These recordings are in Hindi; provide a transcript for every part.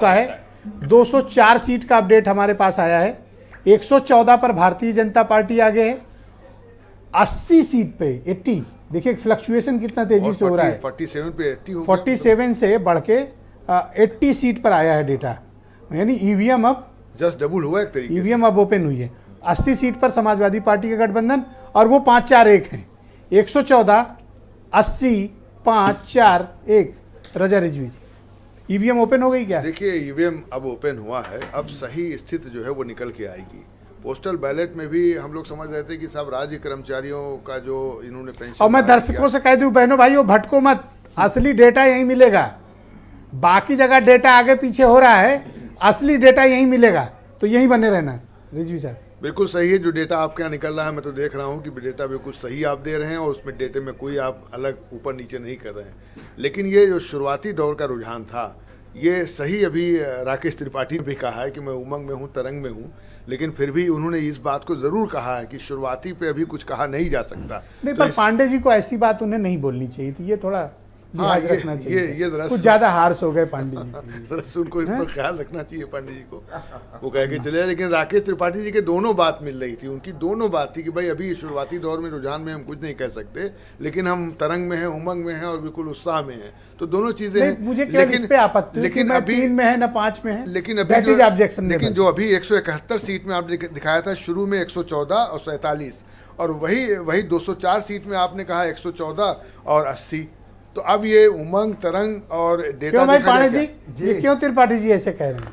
का है 204 सीट का अपडेट हमारे पास आया है। 114 पर भारतीय जनता पार्टी आगे है। 80 सीट पे 80, देखिए फ्लक्चुएशन कितना तेजी से हो रहा है। 47 पे 80 हो गया, 47 से बढ़ के 80 सीट पर आया है डेटा, यानी ईवीएम अब जस्ट डबल हुआ एक तरीके से। ईवीएम अब ओपन हुई है। 80 सीट पर समाजवादी पार्टी का गठबंधन और वो 5-4-1 है। 114, 80, 5-4-1। रजा रिजवी जी, ईवीएम ओपन हो गई क्या? देखिए ईवीएम अब ओपन हुआ है, अब सही स्थिति जो है वो निकल के आएगी। पोस्टल बैलेट में भी हम लोग समझ रहे थे कि सब राज्य कर्मचारियों का जो इन्होंने पेंशन, और मैं दर्शकों से कह दूं, बहनों भाइयों भटको मत, असली डेटा यहीं मिलेगा। बाकी जगह डेटा आगे पीछे हो रहा है, असली डेटा यहीं मिलेगा, तो यहीं बने रहना। रिजवी साहब बिल्कुल सही है जो डेटा आपके यहाँ निकल रहा है, मैं तो देख रहा हूँ कि डेटा बिल्कुल सही आप दे रहे हैं और उसमें डेटे में कोई आप अलग ऊपर नीचे नहीं कर रहे हैं। लेकिन ये जो शुरुआती दौर का रुझान था ये सही, अभी राकेश त्रिपाठी ने भी कहा है कि मैं उमंग में हूँ, तरंग में हूँ, लेकिन फिर भी उन्होंने इस बात को जरूर कहा है कि शुरुआती पे अभी कुछ कहा नहीं जा सकता। नहीं, पर पांडे जी को ऐसी बात उन्हें नहीं बोलनी चाहिए थी, ये थोड़ा लिहाज रखना चाहिए। ये कुछ ज्यादा हार्श हो गए पांडे जी। दरअसल उनको इस पर ख्याल रखना चाहिए पांडे जी को, वो कह के चले। लेकिन राकेश त्रिपाठी जी के दोनों बात मिल रही थी, उनकी दोनों बात थी कि भाई अभी शुरुआती दौर में रुझान में हम कुछ नहीं कह सकते, लेकिन हम तरंग में हैं, उमंग में हैं और बिल्कुल उत्साह में हैं, तो दोनों चीजें हैं। मुझे केवल इस पे आपत्ति, लेकिन अभी 3 में है ना 5 में है, लेकिन अभी जो अभी 171 सीट में आपने दिखाया था, शुरू में 114 और 47, और वही 204 सीट में आपने कहा 114 और 80, तो अब ये उमंग, तरंग और डेटा क्यों भाई पांडे जी, ये क्यों त्रिपाठी जी ऐसे कह रहे हैं?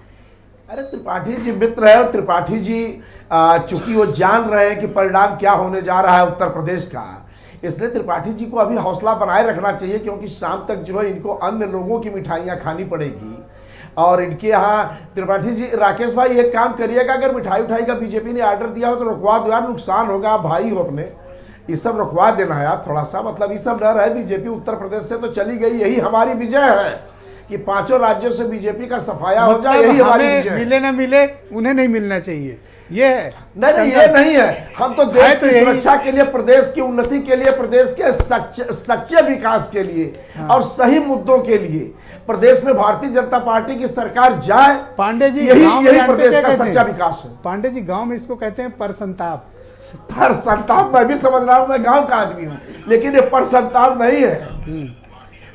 अरे त्रिपाठी जी मित्र है, और त्रिपाठी जी चूंकि वो जान रहे हैं कि परिणाम क्या होने जा रहा है उत्तर प्रदेश का, इसलिए त्रिपाठी जी को अभी हौसला बनाए रखना चाहिए, क्योंकि शाम तक जो है इनको अन्य लोगों की मिठाइयाँ खानी पड़ेगी। और इनके यहाँ त्रिपाठी जी, राकेश भाई एक काम करिएगा, अगर मिठाई उठाई का बीजेपी ने ऑर्डर दिया हो तो रुकवा दो यार, नुकसान होगा, आप भाई हो अपने, ये सब रुकवा देना है यार थोड़ा सा। मतलब ये सब डर है, बीजेपी उत्तर प्रदेश से तो चली गई, यही हमारी विजय है कि 5 राज्यों से बीजेपी का सफाया हो जाए, यही हमारी विजय। मिले ना मिले, उन्हें नहीं मिलना चाहिए, ये है। नहीं ये नहीं है, हम तो देश की सुरक्षा के लिए, प्रदेश की उन्नति के लिए, प्रदेश के सच्चे विकास के लिए और सही मुद्दों के लिए प्रदेश में भारतीय जनता पार्टी की सरकार जाए। पांडे जी, यही प्रदेश का सच्चा विकास है। पांडे जी, गांव में इसको कहते हैं पर संताप। पर संताप मैं भी समझ रहा हूं, मैं गांव का आदमी हूं, लेकिन ये पर संताप नहीं है।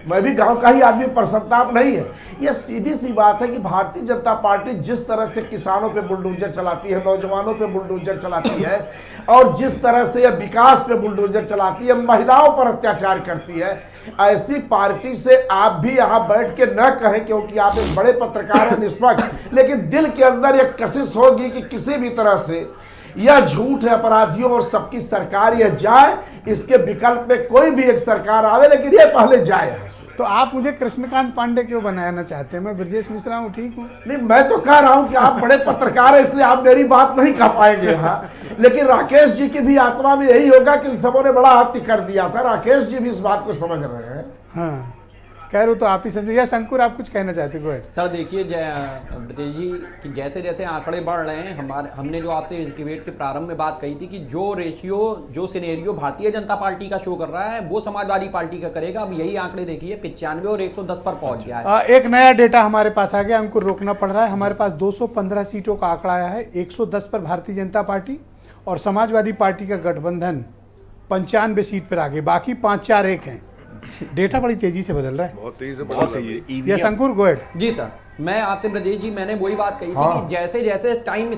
मैं भी गांव का ही आदमी, पर संताप नहीं है। ये सीधी सी बात है कि भारतीय जनता पार्टी जिस तरह से किसानों पे बुलडोजर चलाती है, नौजवानों पे बुलडोजर चलाती है, और जिस तरह से यह विकास पे बुलडोजर चलाती है, महिलाओं पर अत्याचार करती है, ऐसी पार्टी से आप भी यहाँ बैठ के न कहें, क्योंकि आप एक बड़े पत्रकार हैं, निष्पक्ष, लेकिन दिल के अंदर एक कशिश होगी कि किसी भी तरह से यह झूठ है, अपराधियों और सबकी सरकार यह जाए, इसके विकल्प में कोई भी एक सरकार आवे, लेकिन ये पहले जाए। तो आप मुझे कृष्णकांत पांडे क्यों बनाना चाहते हैं? मैं ब्रजेश मिश्रा हूँ, ठीक हूँ। नहीं, मैं तो कह रहा हूं कि आप बड़े पत्रकार हैं, इसलिए आप मेरी बात नहीं कह पाएंगे यहाँ, लेकिन राकेश जी की भी आत्मा में यही होगा कि इन सबों ने बड़ा हत्या कर दिया था। राकेश जी भी इस बात को समझ रहे हैं। हाँ, कह रहे तो आप ही समझो। या शंकुर, आप कुछ कहना चाहते हो? सर देखिए ब्रजेश जी कि जैसे जैसे आंकड़े बढ़ रहे हैं, हमने जो आपसे इस डिबेट के प्रारंभ में बात कही थी कि जो रेशियो, जो सिनेरियो भारतीय जनता पार्टी का शो कर रहा है वो समाजवादी पार्टी का करेगा। अब यही आंकड़े देखिए, 95 और 110 पर पहुंच गया है। एक नया डेटा हमारे पास आ गया, हमको रोकना पड़ रहा है। हमारे पास 215 सीटों का आंकड़ा आया है। 110 पर भारतीय जनता पार्टी और समाजवादी पार्टी का गठबंधन 95 सीट पर आ गए, बाकी 5-4-1 हैं। डेटा बड़ी तेजी से बदल रहा है, बहुत तेजी से बदल रही है। ये शंकुर गोयड जी सर, मैं आपसे ब्रजेश जी, मैंने वही बात कही थी कि जैसे जैसे टाइम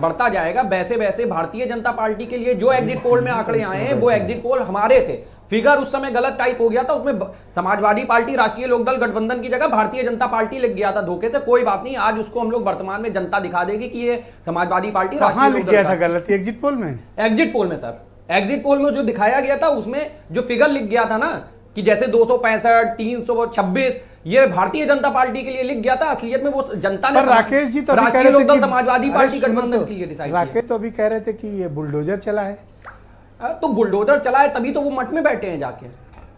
बढ़ता जाएगा वैसे वैसे भारतीय जनता पार्टी के लिए जो एग्जिट पोल में आंकड़े आए हैं वो एग्जिट पोल हमारे थे। फिगर उस समय गलत टाइप हो गया था, उसमें समाजवादी पार्टी, राष्ट्रीय लोकदल गठबंधन की जगह भारतीय जनता पार्टी लिख गया था धोखे से। कोई बात नहीं, आज उसको हम लोग वर्तमान में जनता दिखा देगी कि ये समाजवादी पार्टी, राष्ट्रीय लिख गया था गलत? एग्जिट पोल में, एग्जिट पोल में सर, एग्जिट पोल में जो दिखाया गया था उसमें जो फिगर लिख गया था ना कि जैसे 265, 326, ये भारतीय जनता पार्टी के लिए लिख गया था, असलियत में वो जनता ने राकेश जी तो राष्ट्रीय लोकदल समाजवादी पार्टी गठबंधन के लिए डिसाइड किया। राकेश तो अभी कह रहे थे कि ये बुलडोजर चला है। तो बुलडोजर चला है तभी तो वो मठ में बैठे हैं जाके,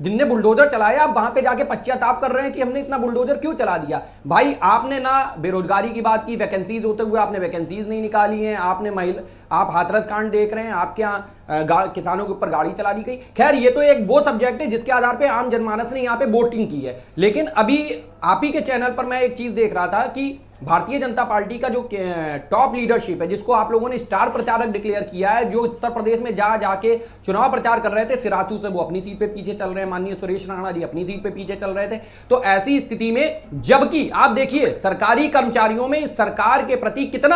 जिनने बुलडोजर चलाया। आप वहां पे जाके पश्चाताप कर रहे हैं कि हमने इतना बुलडोजर क्यों चला दिया। भाई आपने ना बेरोजगारी की बात की, वैकेंसीज होते हुए आपने वैकेंसीज नहीं निकाली हैं, आपने आप हाथरस कांड देख रहे हैं, आपके यहाँ किसानों के ऊपर गाड़ी चला दी गई। खैर ये तो एक वो सब्जेक्ट है जिसके आधार पे आम जनमानस ने यहाँ पे वोटिंग की है। लेकिन अभी आप ही के चैनल पर मैं एक चीज देख रहा था कि भारतीय जनता पार्टी का जो टॉप लीडरशिप है, जिसको आप लोगों ने स्टार प्रचारक डिक्लेयर किया है, जो उत्तर प्रदेश में जा जाके चुनाव प्रचार कर रहे थे, सिराथू से वो अपनी सीट पे पीछे चल रहे हैं, माननीय सुरेश राणा जी अपनी सीट पे पीछे चल रहे थे। तो ऐसी स्थिति में, जबकि आप देखिए सरकारी कर्मचारियों में सरकार के प्रति कितना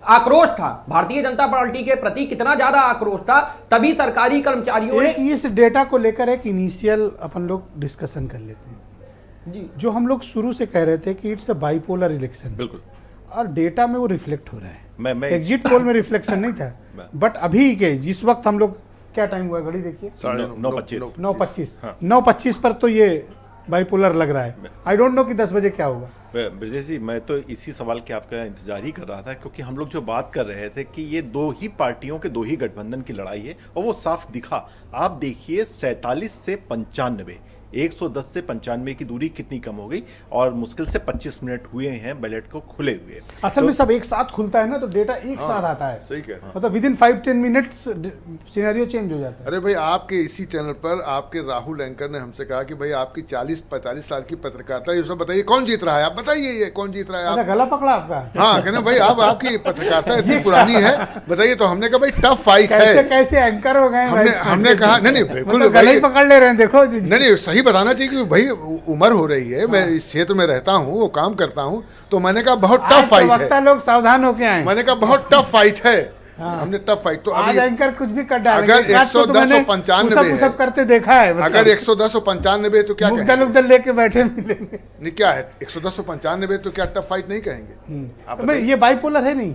आक्रोश था, भारतीय जनता पार्टी के प्रति कितना ज्यादा आक्रोश था, तभी सरकारी कर्मचारियों ने इस डेटा को लेकर एक इनिशियल अपन लोग डिस्कशन कर लेते हैं जी। जो हम लोग शुरू से कह रहे थे कि इट्स अ बाइपोलर इलेक्शन, बिल्कुल, और डेटा में वो रिफ्लेक्ट हो रहा है। मैं एग्जिट पोल में रिफ्लेक्शन नहीं था, बट अभी के जिस वक्त हम लोग, क्या टाइम हुआ घड़ी देखिए, 9:25 9:25 हाँ। 9:25 पर तो ये बाइपोलर लग रहा है। आई डोंट नो कि 10 बजे क्या होगा। ब्रजेश जी, मैं तो इसी सवाल के आपका इंतजार ही कर रहा था, क्योंकि हम लोग जो बात कर रहे थे कि ये दो ही पार्टियों के दो ही गठबंधन की लड़ाई है, और वो साफ दिखा। आप देखिए 47 से 95, 110 से 95 की दूरी कितनी कम हो गई, और मुश्किल से 25 मिनट हुए हैं बैलेट को खुले हुए। असल में सब एक साथ खुलता है ना, तो डेटा एक साथ आता है। सही कह रहे हैं। मतलब with in 5-10 minutes scenario change हो जाता है। अरे भाई, आपके इसी चैनल पर आपके राहुल एंकर ने हमसे कहा कि भाई आपकी 40-45 साल की पत्रकारिता, ये सब बताइए कौन जीत रहा है, आप बताइए ये कौन जीत रहा है। अच्छा, गला पकड़ा आपका। हाँ, कहना भाई आप आपकी पत्रकारिता इतनी पुरानी है, बताइए। तो हमने कहा भाई टफ फाइट कैसे है। कैसे एंकर हो गए हमने कहा नहीं बिल्कुल गला ही पकड़ ले रहे हैं, देखो। नहीं, सही बताना चाहिए कि भाई उम्र हो रही है, मैं इस क्षेत्र में रहता हूँ, वो काम करता हूँ, तो मैंने कहा बहुत टफ फाइट है। लोग सावधान होके आए। मैंने कहा बहुत टफ फाइट है। हमने टफ फाइट तो आज एंकर कुछ भी कर डालेंगे। अगर 110 और 95 सब करते देखा है। अगर 110 और 95 तो क्या मुद्दल उद्दल लेके बैठे मिलेंगे। नहीं, क्या है 110 और 95 तो क्या टफ फाइट नहीं कहेंगे आप? तो ये बाइपोलर है नहीं,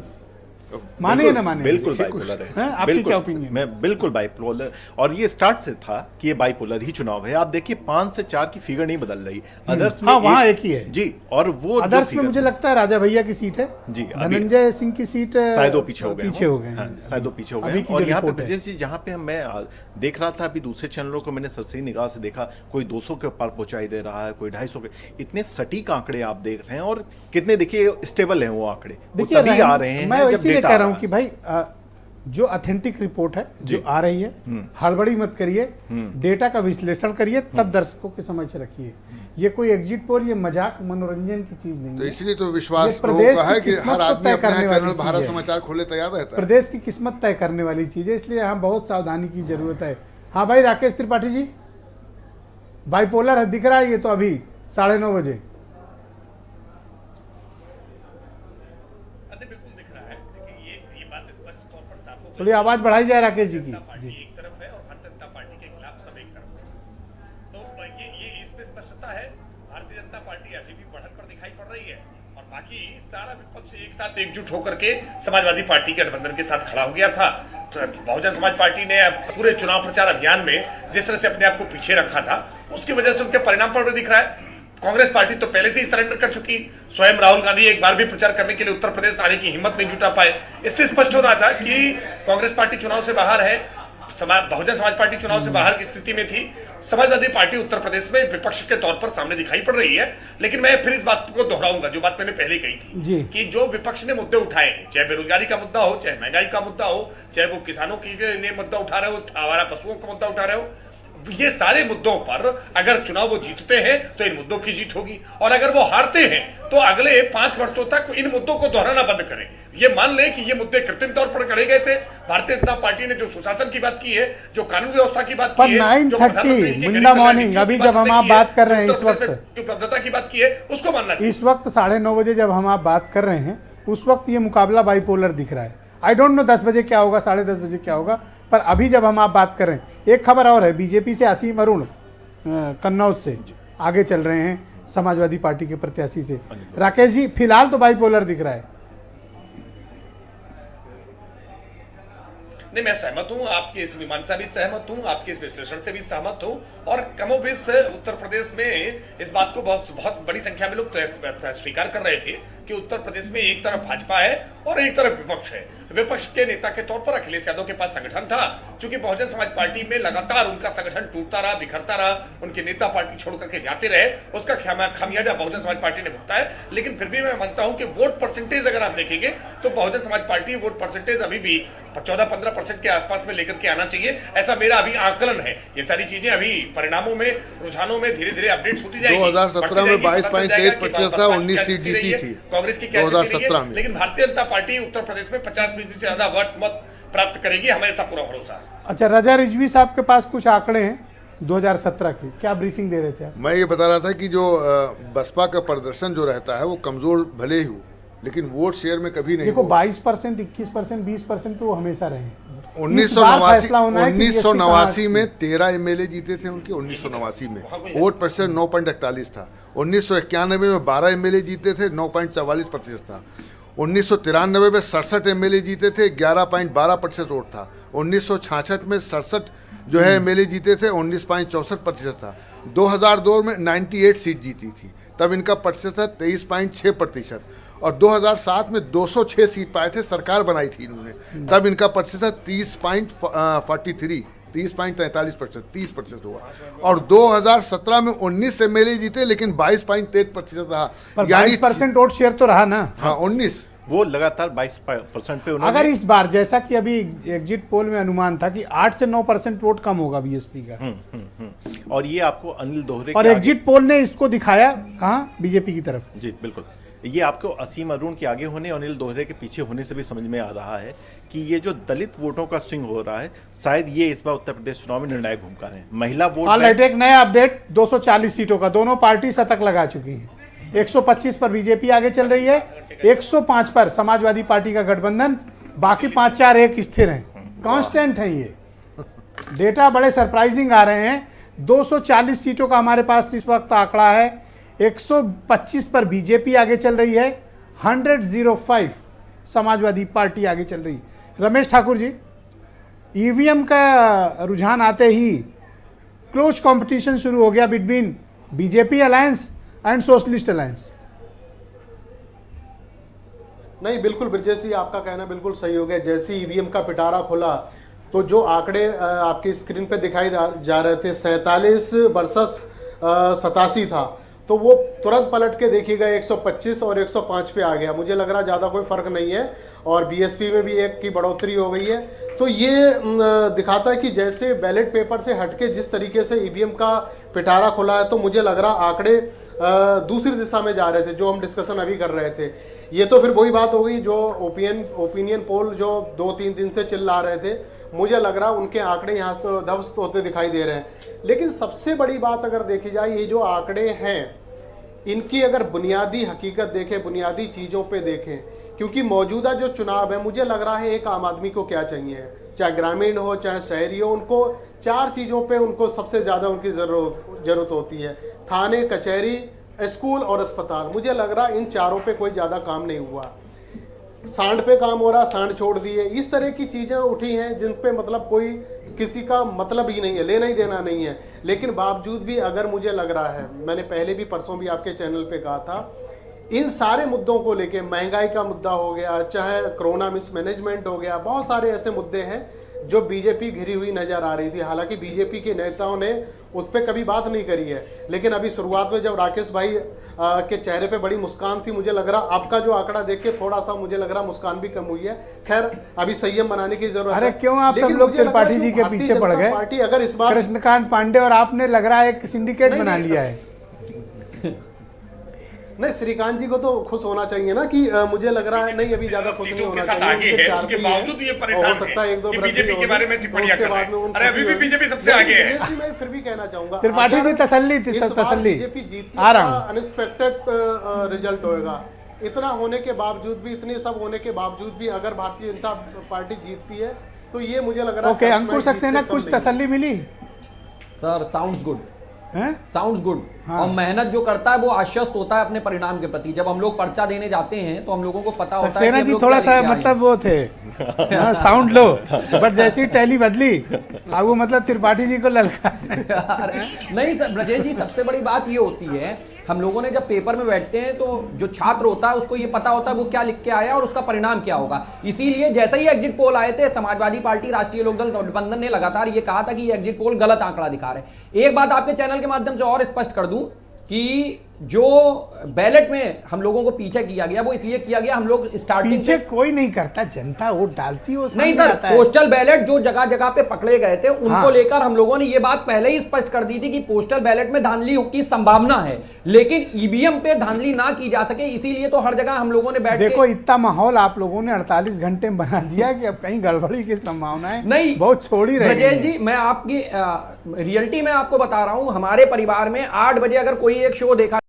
माने ना माने, बिल्कुल बाइपोलर है। आपकी क्या ओपिनियन? मैं बिल्कुल बाइपोलर, और ये स्टार्ट से था कि ये बाइपोलर ही चुनाव है। आप देखिए 5 से 4 की फिगर नहीं बदल रही, अदर्स में वहाँ एक ही है जी, और वो अदर्स में मुझे लगता है राजा भैया की सीट है जी, धनंजय सिंह की सीट शायद वो पीछे हो गए, शायद वो पीछे हो गए। और यहाँ पे ब्रजेश जी, जहाँ पे मैं देख रहा था अभी दूसरे चैनलों को मैंने सरसरी निगाह से देखा, कोई 200 के पार पहुंचाई दे रहा है, कोई 250 के। इतने सटीक आंकड़े आप देख रहे हैं, और कितने देखिए स्टेबल हैं वो आंकड़े, देखिए तभी आ रहे हैं। मैं इसीलिए कह रहा हूँ कि भाई जो ऑथेंटिक रिपोर्ट है जो आ रही है, हड़बड़ी मत करिए, डेटा का विश्लेषण करिए, तब दर्शकों के समझ रखिए। ये कोई एग्जिट पोल, ये मजाक मनोरंजन की चीज नहीं है। तो इसलिए तो विश्वास प्रदेश है कि किस्मत हर को आदमी तय अपना करने वाली चैनल चीज भारत है। समाचार खोले तैयार रहता है। प्रदेश की किस्मत तय करने वाली चीज है, इसलिए यहाँ बहुत सावधानी की जरूरत है। हाँ भाई राकेश त्रिपाठी जी, बाइपोलर है, दिख रहा है ये तो अभी 9:30 बजे। थोड़ी आवाज बढ़ाई जाए राकेश जी की। जी, एक तरफ है और भारतीय जनता पार्टी के खिलाफ सब एक तरफ है। तो ये इसमें स्पष्टता है, भारतीय जनता पार्टी ऐसी भी बढ़त पर दिखाई पड़ रही है, और बाकी सारा विपक्ष एक साथ एकजुट होकर के समाजवादी पार्टी के गठबंधन के साथ खड़ा हो गया था। तो बहुजन समाज पार्टी ने पूरे चुनाव प्रचार अभियान में जिस तरह से अपने आप को पीछे रखा था, उसकी वजह से उनके परिणाम पर भी दिख रहा है। कांग्रेस पार्टी तो पहले से ही सरेंडर कर चुकी। स्वयं राहुल गांधी एक बार भी प्रचार करने के लिए उत्तर प्रदेश आने की हिम्मत नहीं जुटा पाए। इससे स्पष्ट हो रहा था कि कांग्रेस पार्टी चुनाव से बाहर है, बहुजन समाज पार्टी चुनाव से बाहर की स्थिति में थी। समाजवादी पार्टी उत्तर प्रदेश में विपक्ष के तौर पर सामने दिखाई पड़ रही है। लेकिन मैं फिर इस बात को दोहराऊंगा जो बात मैंने पहले कही थी कि जो विपक्ष ने मुद्दे उठाए हैं, चाहे बेरोजगारी का मुद्दा हो, चाहे महंगाई का मुद्दा हो, चाहे वो किसानों के लिए मुद्दा उठा रहे हो, आवारा पशुओं का मुद्दा उठा रहे हो, ये सारे मुद्दों पर अगर चुनाव वो जीतते हैं तो इन मुद्दों की जीत होगी, और अगर वो हारते हैं तो अगले 5 वर्षों तक इन मुद्दों को दोहराना बंद करें। ये मान लें कि ये मुद्दे कृत्रिम तौर पर गढ़े गए थे। भारतीय जनता पार्टी ने जो सुशासन की बात की है, जो कानून व्यवस्था की बात की है, 9:30 मुंडा मॉर्निंग, अभी जब हम आप बात कर रहे हैं, इस वक्त उपलब्धता की बात की है, उसको मानना चाहिए। इस वक्त 9:30 बजे जब हम आप बात कर रहे हैं, उस वक्त ये मुकाबला बाइपोलर दिख रहा है। आई डोंट नो 10 बजे क्या होगा, 10:30 बजे क्या होगा, पर अभी जब हम आप बात कर रहे हैं, एक खबर और है, बीजेपी से असीम अरुण कन्नौज से आगे चल रहे हैं समाजवादी पार्टी के प्रत्याशी से। राकेश जी, फिलहाल तो बाइपोलर दिख रहा है। नहीं, मैं सहमत हूं, आपकी इस मीमांसा भी सहमत हूं, आपके इस विश्लेषण से भी सहमत हूं, और कमोबेश उत्तर प्रदेश में इस बात को बहुत बड़ी संख्या में लोग स्वीकार कर रहे थे कि उत्तर प्रदेश में एक तरफ भाजपा है और एक तरफ विपक्ष है। विपक्ष के नेता के तौर पर अखिलेश यादव के पास संगठन था, क्योंकि बहुजन समाज पार्टी में लगातार उनका संगठन टूटता रहा, बिखरता रहा, उनके नेता पार्टी छोड़ करके जाते रहे, उसका खामियाजा बहुजन समाज पार्टी ने भुगता है। लेकिन फिर भी मैं मानता हूं कि वोट परसेंटेज अगर आप देखेंगे तो Bahujan Samaj party vote percentage अभी भी 14-15% के आसपास में लेकर के आना चाहिए, ऐसा मेरा अभी आकलन है। ये सारी चीजें अभी परिणामों में, रुझानों में धीरे धीरे अपडेट्स होती जाएगी। 2017 में 22.23% था, 19 सीट जीती थी। कांग्रेस की क्या स्थिति रही 2017 है, में। लेकिन भारतीय जनता पार्टी उत्तर प्रदेश में 50% से ज्यादा वोट मत प्राप्त करेगी, हमें ऐसा पूरा भरोसा है। अच्छा, रजा रिजवी साहब के पास कुछ आंकड़े हैं 2017 के, क्या ब्रीफिंग दे रहे थे आप? मैं ये बता रहा था कि जो बसपा का प्रदर्शन जो रहता है वो कमजोर भले ही हो, लेकिन वोट शेयर में कभी नहीं देखो होगा। 22%, 21%, 20% पे वो हमेशा रहे हैं। इस बार 1989 फैसला होना है कि BSP 1989 में 13 एमएलए जीते थे उनके। 1989 में वोट प्रतिशत 9.41 था। 1991 में 12 एमएलए जीते थे, 9.44% था। 1993 में 67 एमएलए जीते थे, 11.12% वोट था। 1966 में 67 जो है एमएलए जीते थे, 19.64% था। 2002 में 98 सीट जीती थी, तब इनका प्रतिशत था 23.6%। और 2007 में 206 सीट पाए थे, सरकार बनाई थी इन्होंने, तब इनका प्रतिशत 30.43% 30% हुआ। और 2017 में 19 एमएलए जीते, लेकिन 22.3% रहा, पर यानी 22% वोट शेयर तो रहा ना। हाँ 19। वो लगातार 22% पे उन्होंने। अगर इस बार जैसा कि अभी एग्जिट पोल में अनुमान था कि 8 से 9% वोट कम होगा बीएसपी का, और ये आपको अनिल दोहरे और के आगे- एग्जिट पोल ने इसको दिखाया कहाँ, बीजेपी की तरफ। जी बिल्कुल, ये आपको असीम अरुण के आगे होने और अनिल दोहरे के पीछे होने से भी समझ में आ रहा है कि ये जो दलित वोटों का स्विंग हो रहा है, शायद ये इस बार उत्तर प्रदेश चुनाव में निर्णायक भूमिका है। महिला वोट ऑलराइट, एक नया अपडेट 240 सीटों का, दोनों पार्टी शतक लगा चुकी हैं। 125 पर बीजेपी आगे चल रही है, 105 पर समाजवादी पार्टी का गठबंधन, बाकी 5-4 एक स्थिर हैं, कांस्टेंट है। ये डेटा बड़े सरप्राइजिंग आ रहे हैं। 240 सीटों का हमारे पास इस वक्त आंकड़ा है, 125 पर बीजेपी आगे चल रही है, 105 समाजवादी पार्टी आगे चल रही है। रमेश ठाकुर जी, ईवीएम का रुझान आते ही क्लोज कंपटीशन शुरू हो गया between BJP alliance and socialist alliance. नहीं, बिल्कुल ब्रजेश जी, आपका कहना बिल्कुल सही हो गया। जैसे ईवीएम का पिटारा खुला तो जो आंकड़े आपकी स्क्रीन पे दिखाई जा रहे थे 47 वर्सेस 87 था, तो वो तुरंत पलट के देखिएगा 125 और 105 पे आ गया। मुझे लग रहा ज़्यादा कोई फर्क नहीं है, और बीएसपी में भी एक की बढ़ोतरी हो गई है। तो ये दिखाता है कि जैसे बैलेट पेपर से हटके जिस तरीके से ईवीएम का पिटारा खुला है, तो मुझे लग रहा आंकड़े दूसरी दिशा में जा रहे थे, जो हम डिस्कशन अभी कर रहे थे। ये तो फिर वही बात हो गई जो ओपिनियन पोल जो 2-3 दिन से चिल्ला रहे थे, मुझे लग रहा उनके आंकड़े यहाँ तो ध्वस्त होते दिखाई दे रहे हैं। लेकिन सबसे बड़ी बात अगर देखी जाए, ये जो आंकड़े हैं इनकी अगर बुनियादी हकीकत देखें, बुनियादी चीज़ों पे देखें, क्योंकि मौजूदा जो चुनाव है, मुझे लग रहा है एक आम आदमी को क्या चाहिए, चाहे ग्रामीण हो चाहे शहरी हो, उनको 4 चीज़ों पे उनको सबसे ज़्यादा उनकी ज़रूरत होती है। थाने, कचहरी, स्कूल और अस्पताल। मुझे लग रहा इन चारों पे कोई ज़्यादा काम नहीं हुआ। सांड पे काम हो रहा, सांड छोड़ दिए, इस तरह की चीज़ें उठी हैं जिन पे मतलब कोई किसी का मतलब ही नहीं है, लेना ही देना नहीं है। लेकिन बावजूद भी अगर मुझे लग रहा है, मैंने पहले भी परसों भी आपके चैनल पे कहा था, इन सारे मुद्दों को लेके, महंगाई का मुद्दा हो गया, चाहे कोरोना मिसमैनेजमेंट हो गया, बहुत सारे ऐसे मुद्दे हैं जो बीजेपी घिरी हुई नजर आ रही थी। हालांकि बीजेपी के नेताओं ने उस पर कभी बात नहीं करी है, लेकिन अभी शुरुआत में जब राकेश भाई के चेहरे पे बड़ी मुस्कान थी, मुझे लग रहा आपका जो आंकड़ा देख के थोड़ा सा मुझे लग रहा मुस्कान भी कम हुई है। खैर, अभी संयम बनाने की जरूरत है। अरे क्यों आप सब लोग त्रिपाठी जी के पीछे पड़ गए? पार्टी अगर इस बार कृष्णकांत पांडे और आपने लग रहा है एक सिंडिकेट बना लिया है। नहीं, श्रीकांत जी को तो खुश होना चाहिए ना कि मुझे लग रहा है नहीं, अभी ज्यादा खुश नहीं होना चाहिए। आगे है, उसके बावजूद ये परेशान हो सकता है एक दो कि बीजेपी के बारे में टिप्पणियां कर रहे हैं। अरे अभी भी बीजेपी सबसे लेकिन आगे है। दिनेश जी, मैं फिर भी कहना चाहूंगा, त्रिपाठी जी, तसल्ली बीजेपी जीती, आ रहा हूं। अनएक्सपेक्टेड रिजल्ट होएगा। इतना होने के बावजूद भी, इतने सब होने के बावजूद भी अगर भारतीय जनता पार्टी जीतती है, तो ये मुझे लग रहा है ओके, अंकुर सक्सेना, कुछ तसल्ली मिली? सर साउंड्स गुड, हैं? Sounds good. और मेहनत जो करता है वो आश्वस्त होता है अपने परिणाम के प्रति। जब हम लोग पर्चा देने जाते हैं तो हम लोगों को पता होता है सक्सेना कि हम जी लोग थोड़ा क्या सा लेके आए हैं। मतलब वो थे साउंड लो, बट जैसी ही टैली बदली अब वो मतलब त्रिपाठी जी को ललका। नहीं सर, ब्रजेश जी, सबसे बड़ी बात ये होती है, हम लोगों ने जब पेपर में बैठते हैं तो जो छात्र होता है उसको ये पता होता है वो क्या लिख के आया और उसका परिणाम क्या होगा। इसीलिए जैसे ही एग्जिट पोल आए थे, समाजवादी पार्टी, राष्ट्रीय लोकदल गठबंधन ने लगातार ये कहा था कि ये एग्जिट पोल गलत आंकड़ा दिखा रहे हैं। एक बात आपके चैनल के माध्यम से और स्पष्ट कर दूं कि जो बैलेट में हम लोगों को पीछे किया गया वो इसलिए किया गया, हम लोग स्टार्टिंग पीछे कोई नहीं करता, जनता वोट डालती है, वो नहीं सामने सर, आता है। पोस्टल बैलेट जो जगह जगह पे पकड़े गए थे उनको हाँ। लेकर हम लोगों ने ये बात पहले ही स्पष्ट कर दी थी कि पोस्टल बैलेट में धांधली की संभावना है, लेकिन ईवीएम पे धांधली ना की जा सके, इसीलिए तो हर जगह हम लोगों ने बैठ देखो के इतना माहौल आप लोगों ने 48 घंटे में बना दिया कि अब कहीं गड़बड़ी की संभावनाएं नहीं बहुत छोड़ी रह गई ब्रजेश हैं। जी, मैं आपकी रियलिटी में आपको बता रहा हूं, हमारे परिवार में 8 बजे अगर कोई एक शो देखा